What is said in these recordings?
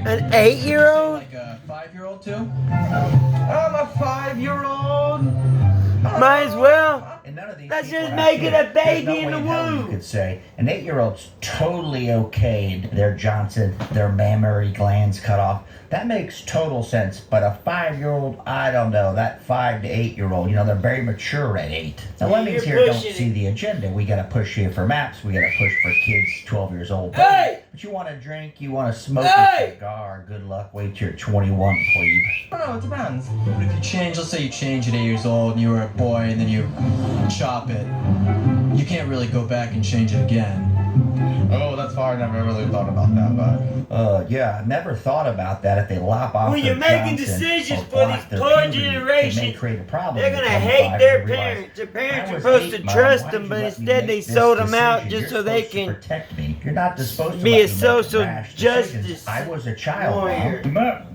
An 8-year-old? Like a 5-year-old too? I'm a 5-year-old. Might as well. And none of these That's people just have making kids. a baby There's no in way the hell you womb. could say an 8-year-old's totally okayed their Johnson, their mammary glands cut off. That makes total sense. But a 5-year-old, I don't know. That 5 to 8-year-old, they're very mature at 8. The Yeah, lemmings you're here don't pushing see it. the agenda. We gotta push here for maps. We gotta push for kids 12 years old. Hey! But you want to drink, you want to smoke Hey! a cigar. Good luck. Wait till you're 21, plebe. I don't know, it depends. But if you change, let's say you change at 8 years old and you were a boy and then you chop it, you can't really go back and change it again. Oh, that's far. I never really thought about that, but Yeah, I never thought about that. If they lop off When their you're making Johnson decisions or for block this their poor puberty, generation, it may create a problem. they're when gonna they hate 25 their and realize, parents. Their parents "I are was supposed 8, to Mom. trust Why them, did but you let me instead make they this sold them out decision? just You're so they supposed to can protect me. You're not supposed to be let a me make social rash decisions. justice I was a child, warrior. Mom. Met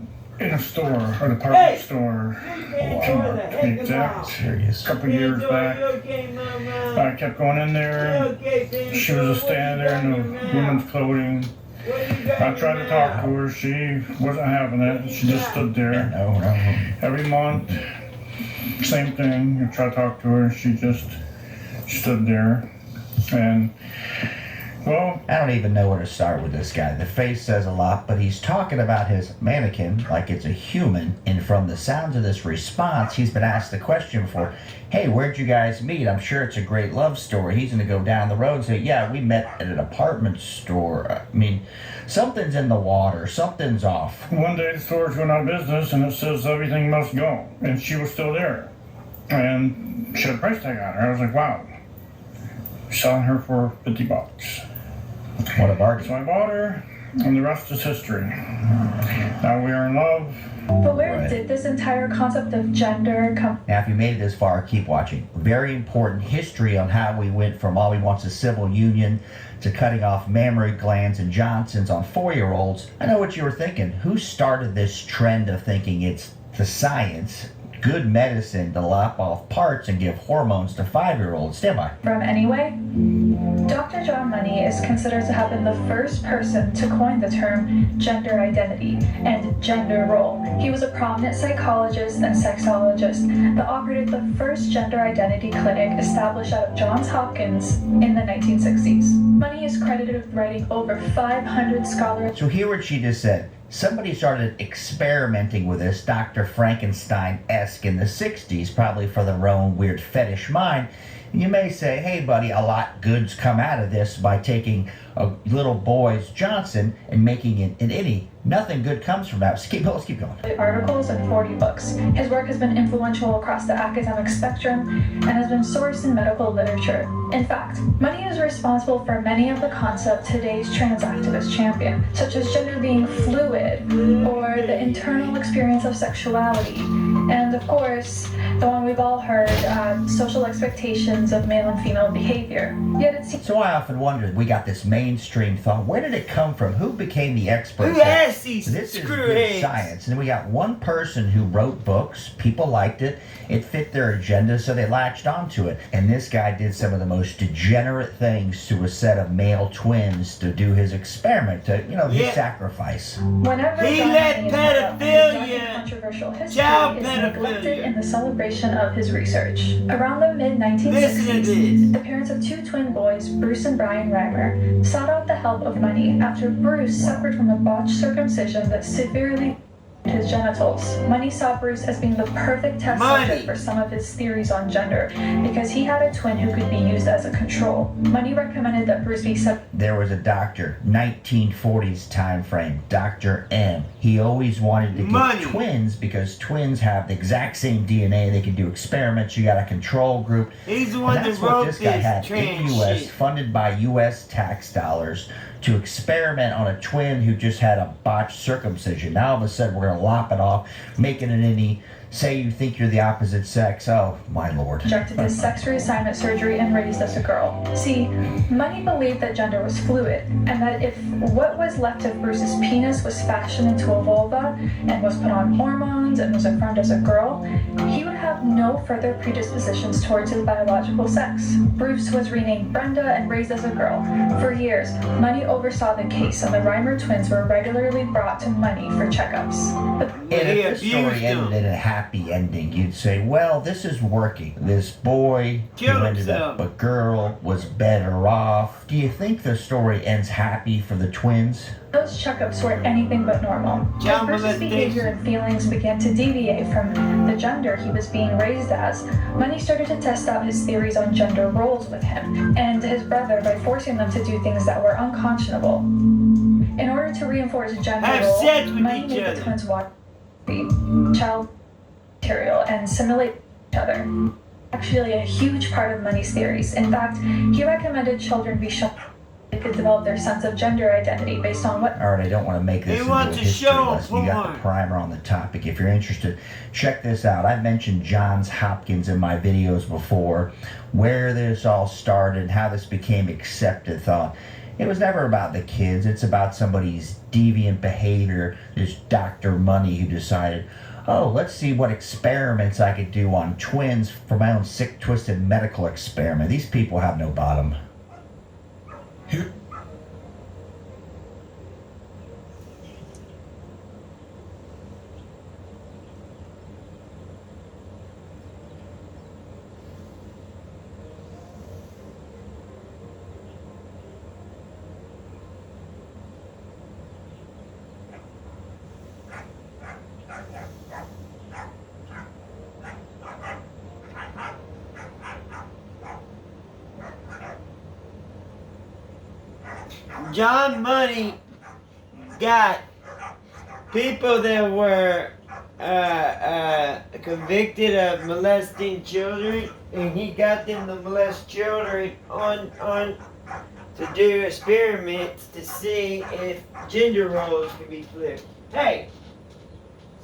in a store, a department Hey! store, Enjoy the to be heck of exact, Serious. a couple years back. Okay, Mama. I kept going in there. Okay, baby. She was just standing there in the women's clothing. I tried to talk to her. She wasn't having it. She just stood there. No. Every month, same thing. I tried to talk to her. She just stood there. And, well, I don't even know where to start with this guy. The face says a lot, but he's talking about his mannequin like it's a human. And from the sounds of this response, he's been asked the question before, hey, where'd you guys meet? I'm sure it's a great love story. He's going to go down the road and say, yeah, we met at an apartment store. I mean, something's in the water. Something's off. one day the store's going out of business and it says everything must go. And she was still there. And she had a price tag on her. I was like, wow. Selling her for $50. What a bargain. So I bought her, and the rest is history. Now we are in love. But where Right. did this entire concept of gender come Now, if you made it this far, keep watching. Very important history on how we went from all we want's a civil union to cutting off mammary glands and Johnsons on 4-year-olds. I know what you were thinking. Who started this trend of thinking it's the science, good medicine to lop off parts and give hormones to 5-year-olds? Stand by. from anyway? Dr. John Money is considered to have been the first person to coin the term gender identity and gender role. He was a prominent psychologist and sexologist that operated the first gender identity clinic established out of Johns Hopkins in the 1960s. Money is credited with writing over 500 scholarly So hear what she just said. Somebody started experimenting with this, Dr. Frankenstein-esque, in the 60s, probably for their own weird fetish mind. And you may say, hey, buddy, a lot good's come out of this by taking a little boy's Johnson and making it an innie. Nothing good comes from that. Let's keep going. articles and 40 books. His work has been influential across the academic spectrum and has been sourced in medical literature. In fact, Money is responsible for many of the concepts today's trans activists champion, such as gender being fluid or the internal experience of sexuality, and of course, the one we've all heard, social expectations of male and female behavior. Yet it seems So I often wondered, we got this mainstream thought. Where did it come from? Who became the experts? Who asked these This is good screwheads? science. And we got one person who wrote books. People liked it. It fit their agenda, so they latched onto it. And this guy did some of the most degenerate things to a set of male twins to do his experiment, to, his Yeah. sacrifice. whenever He John let Money is brought up, his pedophilia, dark and controversial history child is neglected pedophilia. in the celebration of his research. Around the Listen to mid-1960s, this. the parents of two twin boys, Bruce and Brian Reimer, sought out the help of Money after Bruce suffered from a botched circumcision that severely his genitals. Money saw Bruce as being the perfect test Money. subject for some of his theories on gender because he had a twin who could be used as a control. Money recommended that Bruce be sent There was a doctor, 1940s time frame, Dr. M. He always wanted to get Money. twins because twins have the exact same DNA. They can do experiments. You got a control group. He's the one And that that's what wrote this guy this had in trans the U.S., shit. funded by U.S. tax dollars, to experiment on a twin who just had a botched circumcision. Now all of a sudden we're going to lop it off, make it an innie, say you think you're the opposite sex. Oh, my lord. Rejected his sex reassignment surgery and raised as a girl. See, Money believed that gender was fluid, and that if what was left of Bruce's penis was fashioned into a vulva and was put on hormones and was affirmed as a girl, he would have no further predispositions towards his biological sex. Bruce was renamed Brenda and raised as a girl. For years, Money oversaw the case, and the Reimer twins were regularly brought to Money for checkups. But And if the story ended in a happy ending, you'd say, well, this is working. This boy who Killed ended up himself. a girl was better off. Do you think the story ends happy for the twins? those checkups were anything but normal. As Child Bruce's behavior and feelings began to deviate from the gender he was being raised as, Money started to test out his theories on gender roles with him and his brother by forcing them to do things that were unconscionable. In order to reinforce gender Have roles, sex with Money each made other. the twins watch child material and simulate each other. Actually, a huge part of Money's theories. In fact, he recommended children be shown they could develop their sense of gender identity based on what All right, I don't want to make this They into want a to history show lesson. You got the porn. primer on the topic. If you're interested, check this out. I've mentioned Johns Hopkins in my videos before, where this all started, how this became accepted thought. It was never about the kids. It's about somebody's deviant behavior. This Dr. Money who decided, oh, let's see what experiments I could do on twins for my own sick, twisted medical experiment. These people have no bottom. John Money got people that were convicted of molesting children, and he got them to molest children on to do experiments to see if gender roles can be flipped. Hey,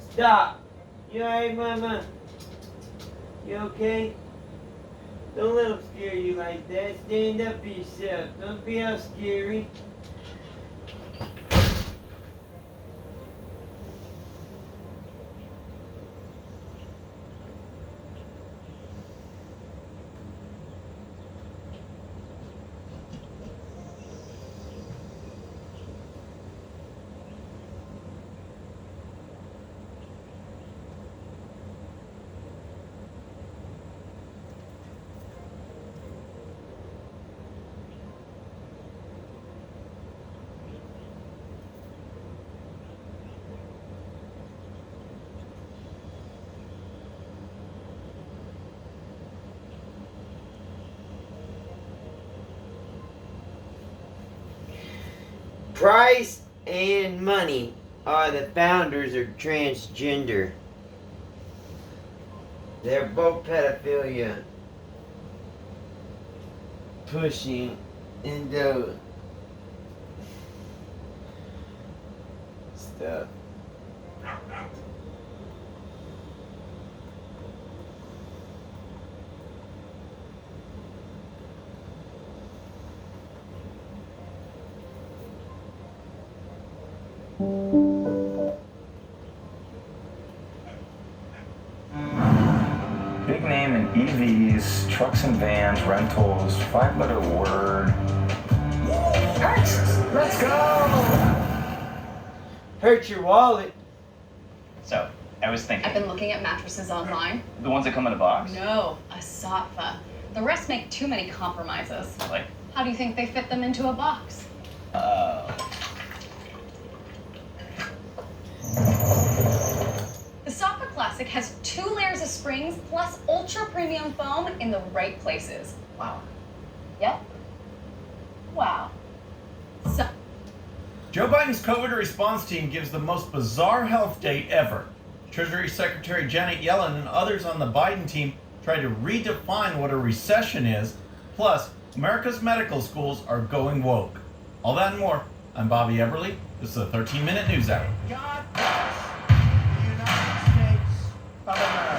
stop! You alright, Mama? You okay? Don't let them scare you like that. Stand up for yourself. Don't be all scary. Price and Money are the founders of transgender. They're both pedophilia pushing into stuff. Big name in EVs, trucks and vans, rentals, 5-letter word. Let's go! Hurt your wallet. So, I was thinking, I've been looking at mattresses online. the ones that come in a box. No, a sofa. The rest make too many compromises. Like, How do you think they fit them into a box? The Sofa Classic has 2 layers of springs plus ultra premium foam in the right places. wow. Yep. Wow. So, Joe Biden's COVID response team gives the most bizarre health date ever. Treasury Secretary Janet Yellen and others on the Biden team try to redefine what a recession is. Plus, America's medical schools are going woke. All that and more. I'm Bobby Everly. This is a 13-minute news hour. God bless the United States of America.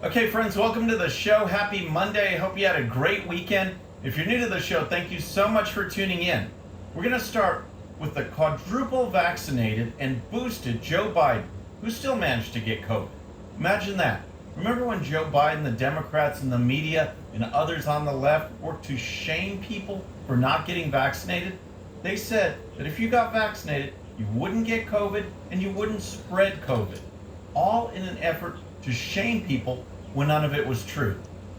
Okay, friends, welcome to the show. Happy Monday. Hope you had a great weekend. If you're new to the show, thank you so much for tuning in. We're going to start with the quadruple vaccinated and boosted Joe Biden, who still managed to get COVID. Imagine that. Remember when Joe Biden, the Democrats, and the media, and others on the left worked to shame people for not getting vaccinated? They said that if you got vaccinated, you wouldn't get COVID and you wouldn't spread COVID. All in an effort to shame people when none of it was true.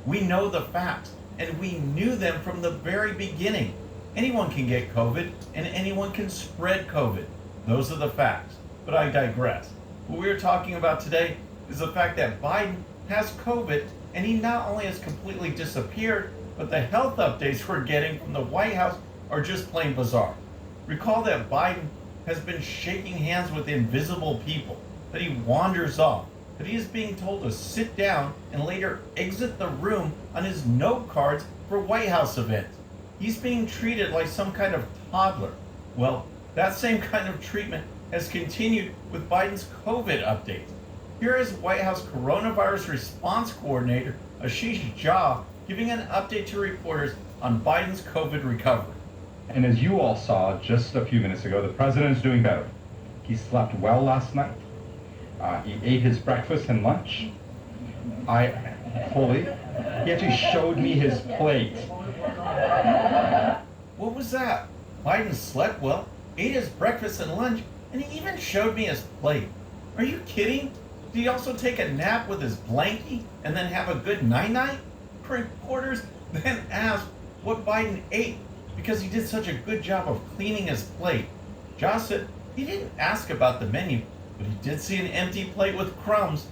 We know the facts, and we knew them from the very beginning. Anyone can get COVID, and anyone can spread COVID. Those are the facts, but I digress. What we're talking about today is the fact that Biden has COVID, and he not only has completely disappeared, but the health updates we're getting from the White House are just plain bizarre. Recall that Biden has been shaking hands with invisible people, that he wanders off, that he is being told to sit down and later exit the room on his note cards for White House events. He's being treated like some kind of toddler. Well, that same kind of treatment has continued with Biden's COVID updates. Here is White House Coronavirus Response Coordinator Ashish Jha giving an update to reporters on Biden's COVID recovery. And as you all saw just a few minutes ago, the president is doing better. He slept well last night. He ate his breakfast and lunch. He actually showed me his plate. What was that? Biden slept well, ate his breakfast and lunch, and he even showed me his plate. Are you kidding? Did he also take a nap with his blankie and then have a good night-night? Reporters then asked what Biden ate because he did such a good job of cleaning his plate. Jha said he didn't ask about the menu, but he did see an empty plate with crumbs.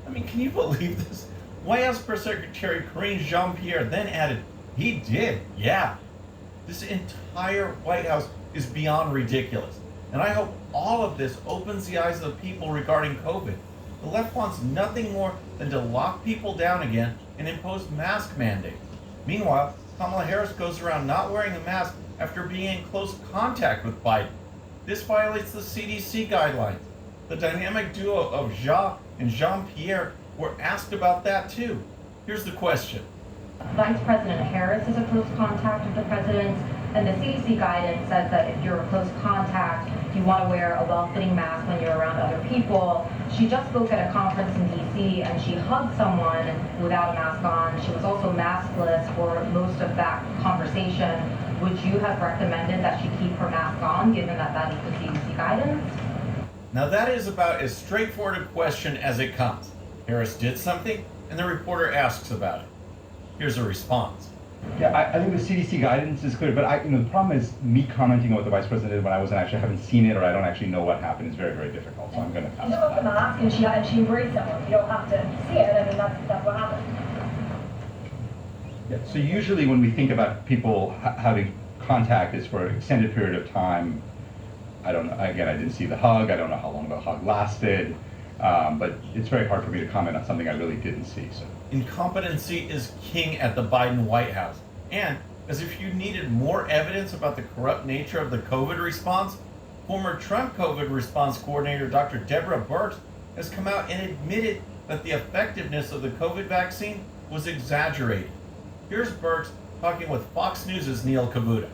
I mean, can you believe this? White House Press Secretary Karine Jean-Pierre then added, he did, yeah. This entire White House is beyond ridiculous. And I hope all of this opens the eyes of the people regarding COVID. The left wants nothing more than to lock people down again and impose mask mandates. Meanwhile, Kamala Harris goes around not wearing a mask after being in close contact with Biden. This violates the CDC guidelines. The dynamic duo of Jha and Jean-Pierre were asked about that too. Here's the question. Vice President Harris is a close contact with the president, and the CDC guidance says that if you're a close contact, you want to wear a well-fitting mask when you're around other people. She just spoke at a conference in DC and she hugged someone without a mask on. She was also maskless for most of that conversation. Would you have recommended that she keep her mask on, given that that is the CDC guidance? Now that is about as straightforward a question as it comes. Harris did something, and the reporter asks about it. Here's a response. Yeah, I think the CDC guidance is clear, but the problem is me commenting on what the vice president did when I haven't seen it or I don't actually know what happened is very, very difficult. So I'm going to pass. She took off the mask and she embraced someone. You don't have to see it. I mean, that's what happened. Yeah, so usually when we think about people having contact, it's for an extended period of time. I don't know. Again, I didn't see the hug. I don't know how long the hug lasted. But it's very hard for me to comment on something I really didn't see. So incompetency is king at the Biden White House. And as if you needed more evidence about the corrupt nature of the COVID response, former Trump COVID response coordinator Dr. Deborah Birx has come out and admitted that the effectiveness of the COVID vaccine was exaggerated. Here's Birx talking with Fox News' Neil Cavuto.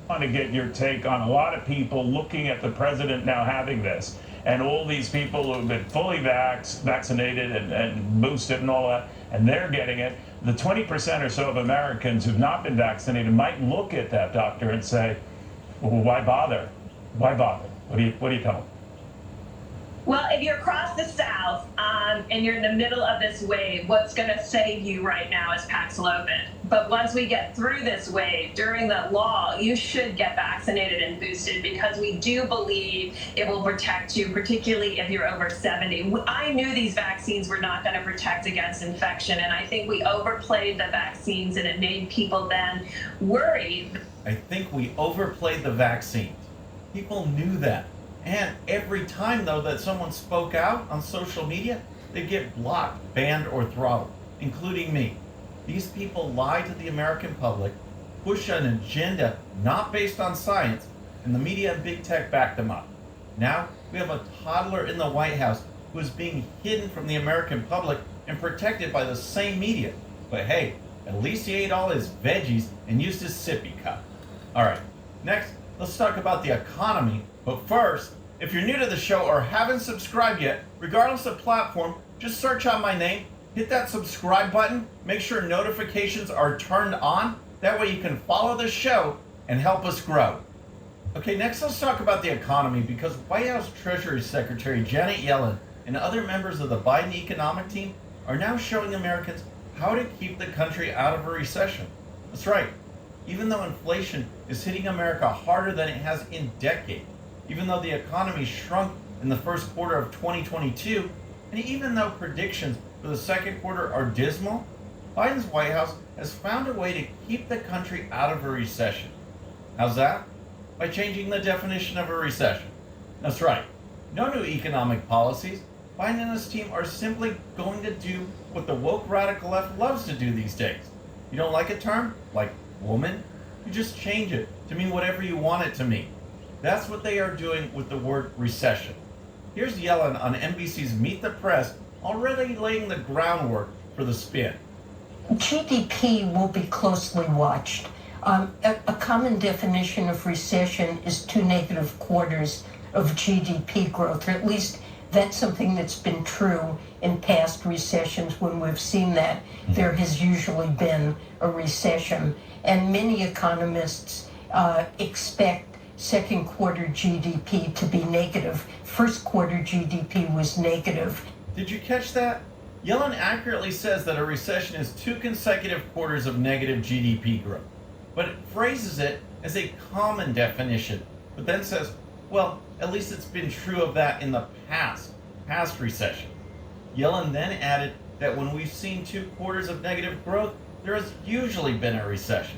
I want to get your take on a lot of people looking at the president now having this, and all these people who have been fully vaccinated and boosted and all that, and they're getting it. The 20% or so of Americans who've not been vaccinated might look at that doctor and say, well, why bother? Why bother? What do you tell them? Well, if you're across the South and you're in the middle of this wave, what's going to save you right now is Paxlovid. But once we get through this wave, during the law, you should get vaccinated and boosted because we do believe it will protect you, particularly if you're over 70. I knew these vaccines were not going to protect against infection, and I think we overplayed the vaccines, and it made people then worried. I think we overplayed the vaccines. People knew that. And every time, though, that someone spoke out on social media, they get blocked, banned, or throttled, including me. These people lie to the American public, push an agenda not based on science, and the media and big tech back them up. Now, we have a toddler in the White House who is being hidden from the American public and protected by the same media. But hey, at least he ate all his veggies and used his sippy cup. Alright, next, let's talk about the economy. But first, if you're new to the show or haven't subscribed yet, regardless of platform, just search out my name, hit that subscribe button, make sure notifications are turned on. That way you can follow the show and help us grow. Okay, next let's talk about the economy, because White House Treasury Secretary Janet Yellen and other members of the Biden economic team are now showing Americans how to keep the country out of a recession. That's right. Even though inflation is hitting America harder than it has in decades, even though the economy shrunk in the first quarter of 2022, and even though predictions for the second quarter are dismal, Biden's White House has found a way to keep the country out of a recession. How's that? By changing the definition of a recession. That's right. No new economic policies. Biden and his team are simply going to do what the woke radical left loves to do these days. You don't like a term, like woman? You just change it to mean whatever you want it to mean. That's what they are doing with the word recession. Here's Yellen on NBC's Meet the Press, already laying the groundwork for the spin. GDP will be closely watched. A common definition of recession is 2 negative quarters of GDP growth, or at least that's something that's been true in past recessions. When we've seen that, there has usually been a recession. And many economists expect second quarter GDP to be negative. First quarter GDP was negative. Did you catch that? Yellen accurately says that a recession is 2 consecutive quarters of negative GDP growth, but it phrases it as a common definition, but then says, well, at least it's been true of that in the past recession. Yellen then added that when we've seen 2 quarters of negative growth, there has usually been a recession.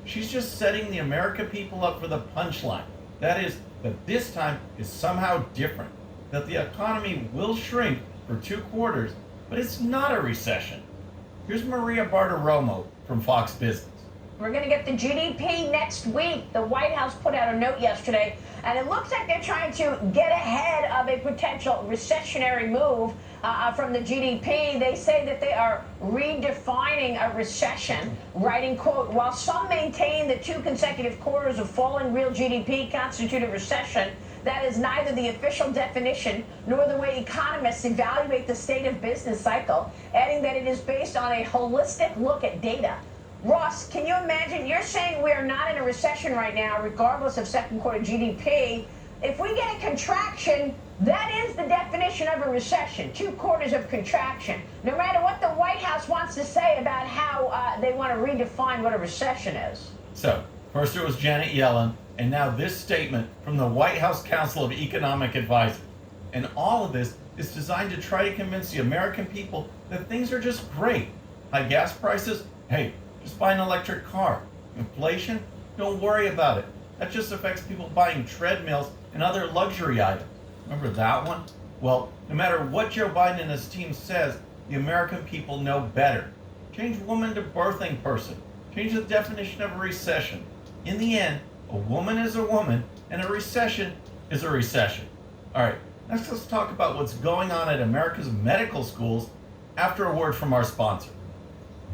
She's just setting the American people up for the punchline. That is, that this time is somehow different, that the economy will shrink for 2 quarters, but it's not a recession. Here's Maria Bartiromo from Fox Business. We're going to get the GDP next week. The White House put out a note yesterday, and it looks like they're trying to get ahead of a potential recessionary move from the GDP. They say that they are redefining a recession, writing, quote, while some maintain that 2 consecutive quarters of falling real GDP constitute a recession, that is neither the official definition nor the way economists evaluate the state of business cycle, adding that it is based on a holistic look at data. Ross, can you imagine? You're saying we are not in a recession right now, regardless of second quarter GDP. If we get a contraction, that is the definition of a recession, 2 quarters of contraction, no matter what the White House wants to say about how they want to redefine what a recession is. So, first it was Janet Yellen, and now this statement from the White House Council of Economic Advisors. And all of this is designed to try to convince the American people that things are just great. High gas prices? Hey, just buy an electric car. Inflation? Don't worry about it. That just affects people buying treadmills and other luxury items. Remember that one? Well, no matter what Joe Biden and his team says, the American people know better. Change woman to birthing person. Change the definition of a recession. In the end, a woman is a woman, and a recession is a recession. All right, next let's talk about what's going on at America's medical schools after a word from our sponsor.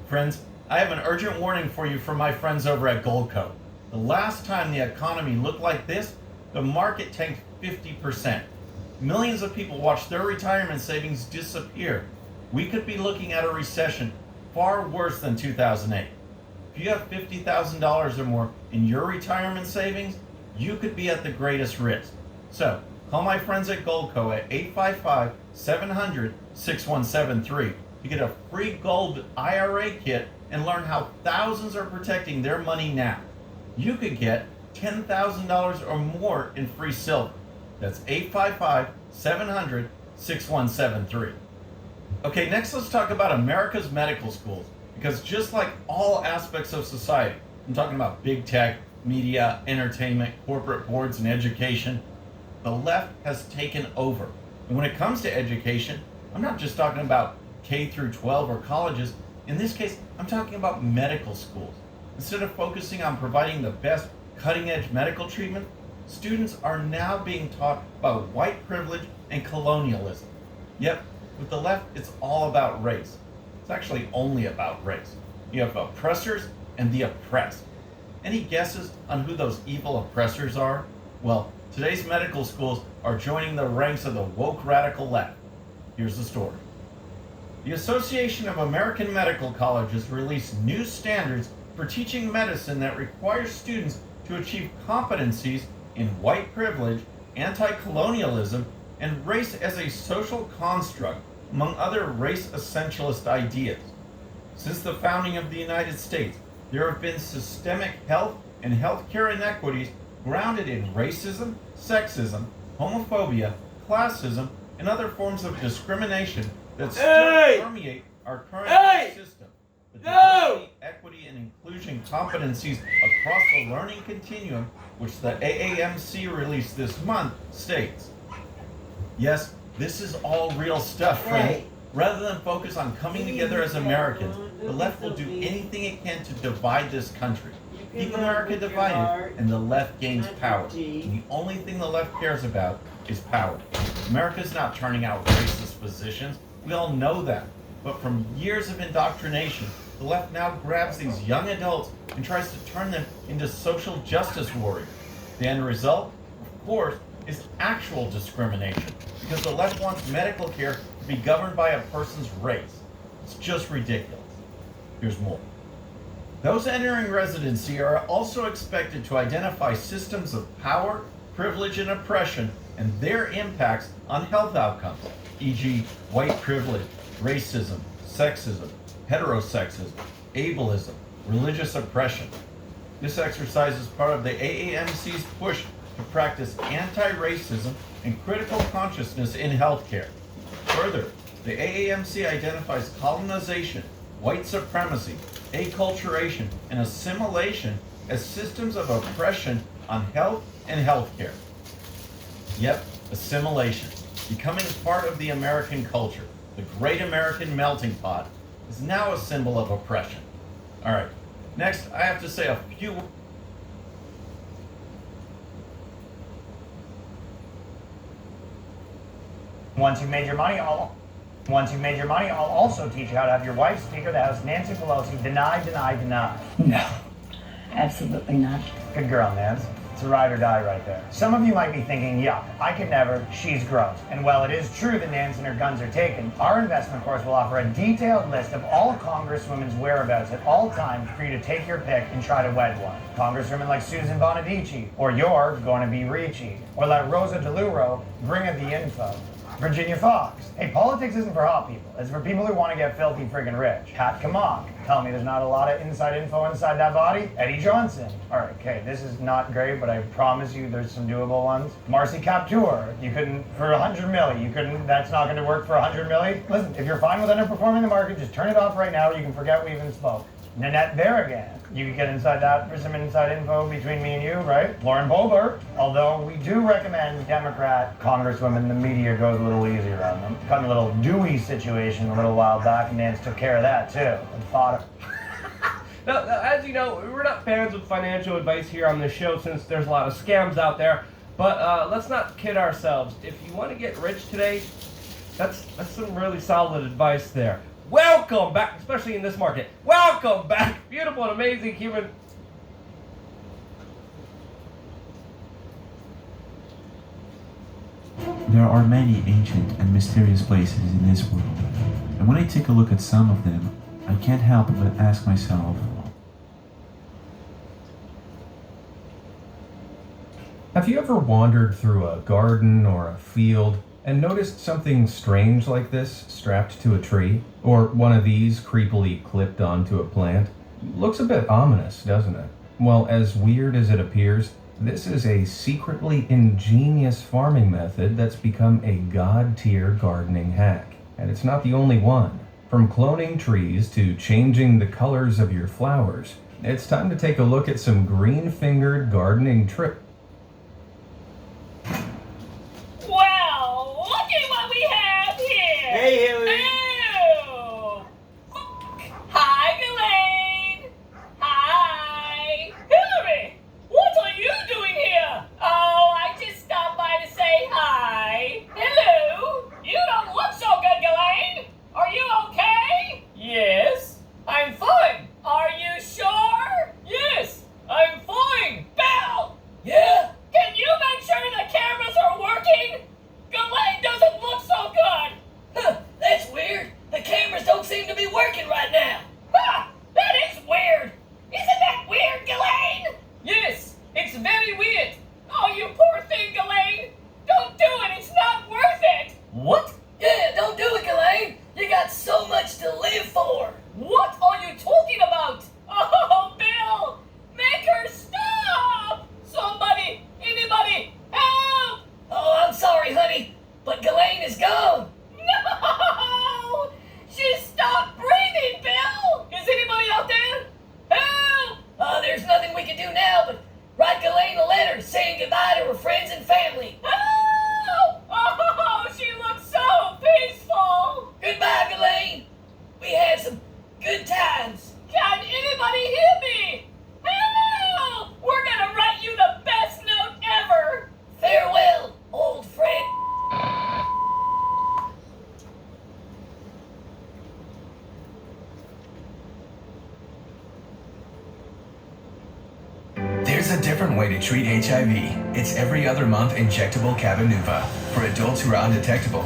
Friends, I have an urgent warning for you from my friends over at Goldco. The last time the economy looked like this, the market tanked 50%. Millions of people watched their retirement savings disappear. We could be looking at a recession far worse than 2008. If you have $50,000 or more in your retirement savings, you could be at the greatest risk. So, call my friends at Goldco at 855-700-6173 to get a free gold IRA kit and learn how thousands are protecting their money now. You could get $10,000 or more in free silver. That's 855-700-6173. Okay, next let's talk about America's medical schools, because just like all aspects of society, I'm talking about big tech, media, entertainment, corporate boards, and education, the left has taken over. And when it comes to education, I'm not just talking about K through 12 or colleges. In this case, I'm talking about medical schools. Instead of focusing on providing the best cutting-edge medical treatment, students are now being taught about white privilege and colonialism. Yep, With the left, it's all about race. It's actually only about race. You have oppressors and the oppressed. Any guesses on who those evil oppressors are? Well, today's medical schools are joining the ranks of the woke radical left. Here's the story. The Association of American Medical Colleges released new standards for teaching medicine that require students to achieve competencies in white privilege, anti-colonialism, and race as a social construct, among other race essentialist ideas. Since the founding of the United States, there have been systemic health and healthcare inequities grounded in racism, sexism, homophobia, classism, and other forms of discrimination that still permeate our current system. The diversity, equity, and inclusion competencies across the learning continuum, which the AAMC released this month, states. Yes, this is all real stuff, friend. Rather than focus on coming together as Americans, the left will do anything it can to divide this country. Keep America divided, and the left gains power. And the only thing the left cares about is power. America's not turning out racist physicians. We all know that. But from years of indoctrination, the left now grabs these young adults and tries to turn them into social justice warriors. The end result, of course, is actual discrimination, because the left wants medical care to be governed by a person's race. It's just ridiculous. Here's more. Those entering residency are also expected to identify systems of power, privilege, and oppression and their impacts on health outcomes, e.g. white privilege, racism, sexism, heterosexism, ableism, religious oppression. This exercise is part of the AAMC's push to practice anti-racism and critical consciousness in healthcare. Further, the AAMC identifies colonization, white supremacy, acculturation, and assimilation as systems of oppression on health and healthcare. Yep, assimilation, becoming part of the American culture, the great American melting pot, is now a symbol of oppression. All right, next I have to say a few. Once you've made your money, I'll also teach you how to have your wife, Speaker of the House, Nancy Pelosi, deny. No, absolutely not. Good girl, Nance. It's a ride or die right there. Some of you might be thinking, yuck, I could never, she's gross. And while it is true that Nance and her guns are taken, our investment course will offer a detailed list of all Congresswomen's whereabouts at all times for you to take your pick and try to wed one. Congresswomen like Susan Bonadici, or you're going to be Ricci, or like Rosa DeLuro, bring her the info. Virginia Fox. Hey, politics isn't for hot people. It's for people who want to get filthy friggin' rich. Pat Kamak. Tell me there's not a lot of inside info inside that body. Eddie Johnson. All right, okay, this is not great, but I promise you there's some doable ones. Marcy Kaptur. You couldn't, for 100 milli, you couldn't, that's not going to work for 100 milli? Listen, if you're fine with underperforming the market, just turn it off right now or you can forget we even spoke. Nanette Berrigan. You could get inside that for some inside info between me and you, right? Lauren Boebert. Although we do recommend Democrat Congresswomen, the media goes a little easier on them. Got in a little Dewey situation a little while back, and Nance took care of that too. And fought Now, as you know, we're not fans of financial advice here on this show since there's a lot of scams out there. But let's not kid ourselves. If you want to get rich today, that's some really solid advice there. Welcome back, especially in this market. Welcome back, beautiful and amazing human. There are many ancient and mysterious places in this world, and when I take a look at some of them, I can't help but ask myself, have you ever wandered through a garden or a field and noticed something strange like this strapped to a tree? Or one of these creepily clipped onto a plant? Looks a bit ominous, doesn't it? Well, as weird as it appears, this is a secretly ingenious farming method that's become a god-tier gardening hack. And it's not the only one. From cloning trees to changing the colors of your flowers, it's time to take a look at some green-fingered gardening tricks. Wow, look at what we have here. Hey, Hillary. Ew. Hi, Ghislaine. Hi. Hillary, what are you doing here? Oh, I just stopped by to say hi. Hello. You don't look so good, Ghislaine. There's a different way to treat HIV. It's every other month injectable Cabenuva. For adults who are undetectable,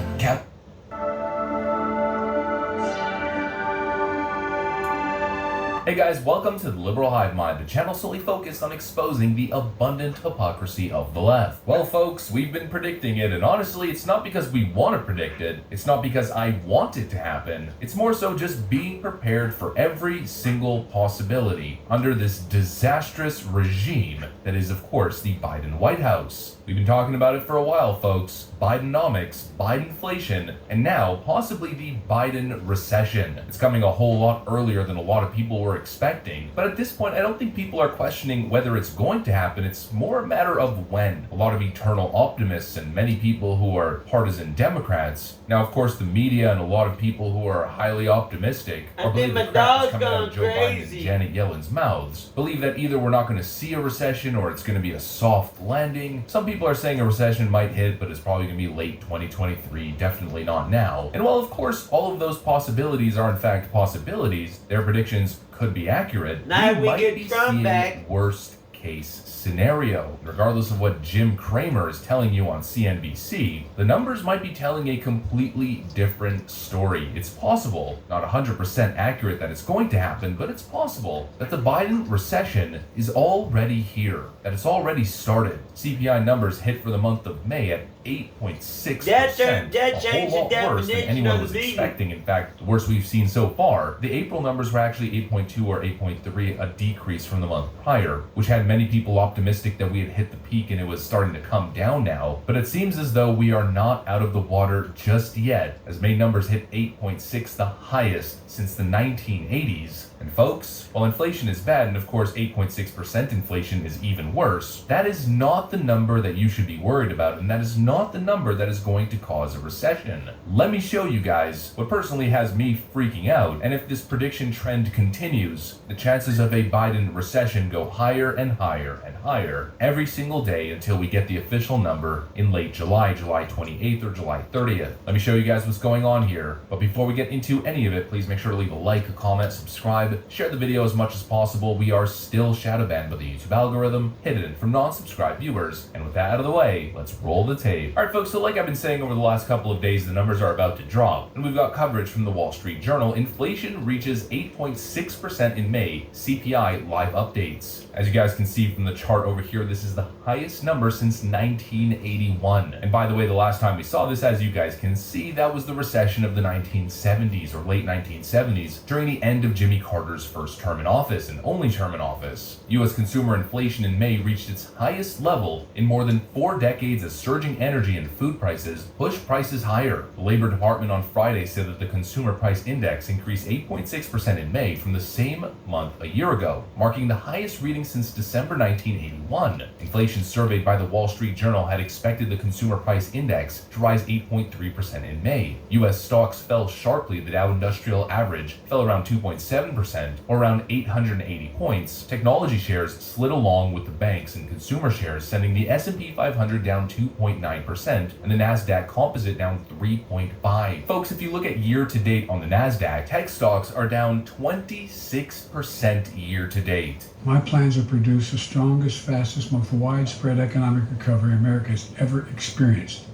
Hey guys, welcome to the Liberal Hive Mind, the channel solely focused on exposing the abundant hypocrisy of the left. Well folks, we've been predicting it, and honestly, it's not because we want to predict it, it's not because I want it to happen, it's more so just being prepared for every single possibility under this disastrous regime that is, of course, the Biden White House. We've been talking about it for a while, folks. Bidenomics, Bidenflation, and now possibly the Biden recession. It's coming a whole lot earlier than a lot of people were expecting. But at this point, I don't think people are questioning whether it's going to happen. It's more a matter of when. A lot of eternal optimists and many people who are partisan Democrats. Now, of course, the media and a lot of people who are highly optimistic or believe the crap is coming out of Joe Biden and Janet Yellen's mouths. Believe that either we're not going to see a recession or it's going to be a soft landing. Some people are saying a recession might hit, but it's probably going to be late 2023, definitely not now. And while, of course, all of those possibilities are in fact possibilities, their predictions could be accurate, Now we might get be Trump seeing back. worst case scenario. Regardless of what Jim Cramer is telling you on CNBC, the numbers might be telling a completely different story. It's possible, not 100% accurate that it's going to happen, but it's possible that the Biden recession is already here, that it's already started. CPI numbers hit for the month of May at 8.6%, That a changed whole the lot worse than definition anyone of was the meeting. expecting. In fact, the worst we've seen so far. The April numbers were actually 8.2 or 8.3, a decrease from the month prior, which had many people optimistic that we had hit the peak and it was starting to come down now. But it seems as though we are not out of the water just yet, as May numbers hit 8.6, the highest since the 1980s. And folks, while inflation is bad, and of course 8.6% inflation is even worse, that is not the number that you should be worried about, and that is not the number that is going to cause a recession. Let me show you guys what personally has me freaking out, and if this prediction trend continues, the chances of a Biden recession go higher and higher and higher every single day until we get the official number in late July, July 28th or July 30th. Let me show you guys what's going on here, but before we get into any of it, please make sure to leave a like, a comment, subscribe, share the video as much as possible. We are still shadow banned by the YouTube algorithm, hidden from non-subscribed viewers. And with that out of the way, let's roll the tape. Alright folks, so like I've been saying over the last couple of days, the numbers are about to drop. And we've got coverage from the Wall Street Journal. Inflation reaches 8.6% in May, CPI live updates. As you guys can see from the chart over here, this is the highest number since 1981. And by the way, the last time we saw this, as you guys can see, that was the recession of the 1970s or late 1970s during the end of Jimmy Carter's first term in office and only term in office. U.S. consumer inflation in May reached its highest level in more than 4 decades as surging energy and food prices pushed prices higher. The Labor Department on Friday said that the Consumer Price Index increased 8.6% in May from the same month a year ago, marking the highest reading since December 1981. Inflation surveyed by the Wall Street Journal had expected the Consumer Price Index to rise 8.3% in May. U.S. stocks fell sharply. The Dow Industrial Average fell around 2.7%, or around 880 points. Technology shares slid along with the banks and consumer shares, sending the S&P 500 down 2.9% and the Nasdaq Composite down 3.5%. Folks, if you look at year to date on the Nasdaq, tech stocks are down 26% year to date. My plans are to produce the strongest, fastest, most widespread economic recovery America has ever experienced,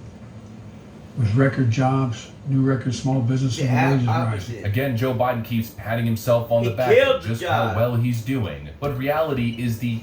with record jobs, new record small businesses, and wages rising. Again, Joe Biden keeps patting himself on the back killed for just the how job. well he's doing, but reality is the